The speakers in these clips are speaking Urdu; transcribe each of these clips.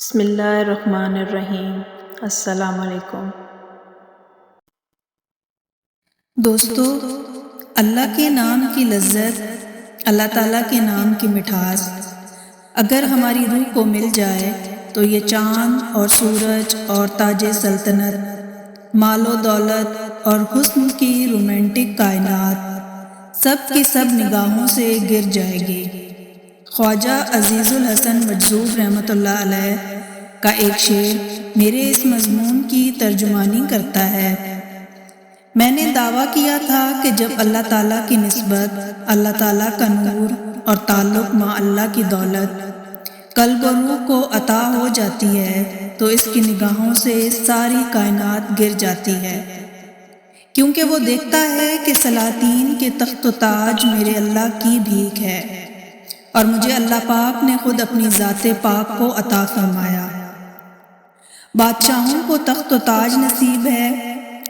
بسم اللہ الرحمن الرحیم۔ السلام علیکم دوستو، اللہ کے نام کی لذت، اللہ تعالیٰ کے نام کی مٹھاس اگر ہماری روح کو مل جائے تو یہ چاند اور سورج اور تاج سلطنت، مال و دولت اور حسن کی رومانٹک کائنات سب کی سب نگاہوں سے گر جائے گی۔ خواجہ عزیز الحسن مجذوب رحمۃ اللہ علیہ کا ایک شعر میرے اس مضمون کی ترجمانی کرتا ہے۔ میں نے دعویٰ کیا تھا کہ جب اللہ تعالیٰ کی نسبت، اللہ تعالیٰ کا نور اور تعلق مع اللہ کی دولت قلب و روح کو عطا ہو جاتی ہے تو اس کی نگاہوں سے ساری کائنات گر جاتی ہے، کیونکہ وہ دیکھتا ہے کہ سلاطین کے تخت و تاج میرے اللہ کی بھیک ہے اور مجھے اللہ پاک نے خود اپنی ذات پاک کو عطا فرمایا۔ بادشاہوں کو تخت و تاج نصیب ہے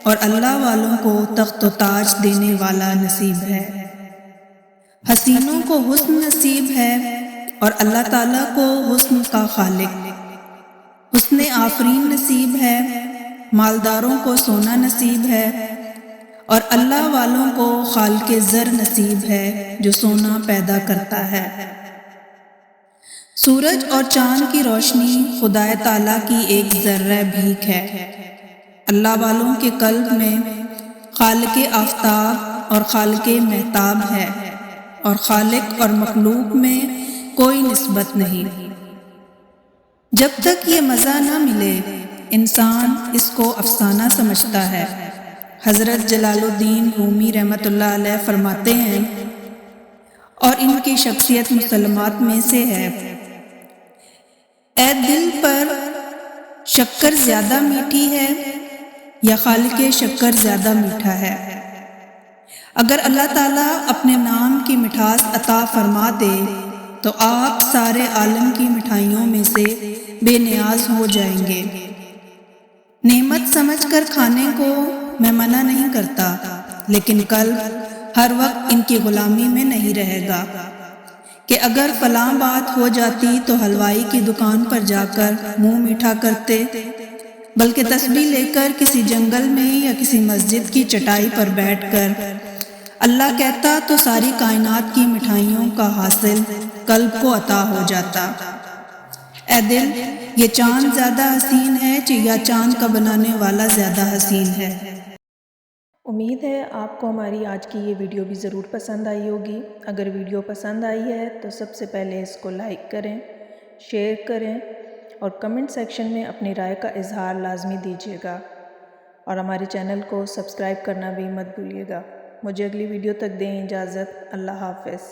اور اللہ والوں کو تخت و تاج دینے والا نصیب ہے۔ حسینوں کو حسن نصیب ہے اور اللہ تعالیٰ کو حسن کا خالق حسن آفرین نصیب ہے۔ مالداروں کو سونا نصیب ہے اور اللہ والوں کو خالق زر نصیب ہے جو سونا پیدا کرتا ہے۔ سورج اور چاند کی روشنی خدا تعالیٰ کی ایک ذرہ بھیک ہے۔ اللہ والوں کے قلب میں خالق آفتاب اور خالق مہتاب ہے اور خالق اور مخلوق میں کوئی نسبت نہیں۔ جب تک یہ مزہ نہ ملے انسان اس کو افسانہ سمجھتا ہے۔ حضرت جلال الدین رومی رحمۃ اللہ علیہ فرماتے ہیں اور ان کی شخصیت مسلمات میں سے ہے، اے دل پر شکر زیادہ میٹھی ہے یا خالق شکر زیادہ میٹھا ہے؟ اگر اللہ تعالیٰ اپنے نام کی مٹھاس عطا فرما دے تو آپ سارے عالم کی مٹھائیوں میں سے بے نیاز ہو جائیں گے۔ نعمت سمجھ کر کھانے کو میں منع نہیں کرتا، لیکن قلب ہر وقت ان کی غلامی میں نہیں رہے گا کہ اگر فلاں بات ہو جاتی تو حلوائی کی دکان پر جا کر منہ میٹھا کرتے، بلکہ تسبیح لے کر کسی جنگل میں یا کسی مسجد کی چٹائی پر بیٹھ کر اللہ کہتا تو ساری کائنات کی مٹھائیوں کا حاصل قلب کو عطا ہو جاتا۔ اے دل، یہ چاند زیادہ حسین ہے یا چاند کا بنانے والا زیادہ حسین ہے؟ امید ہے آپ کو ہماری آج کی یہ ویڈیو بھی ضرور پسند آئی ہوگی۔ اگر ویڈیو پسند آئی ہے تو سب سے پہلے اس کو لائک کریں، شیئر کریں اور کمنٹ سیکشن میں اپنی رائے کا اظہار لازمی دیجیے گا، اور ہمارے چینل کو سبسکرائب کرنا بھی مت بھولیے گا۔ مجھے اگلی ویڈیو تک دیں اجازت۔ اللہ حافظ۔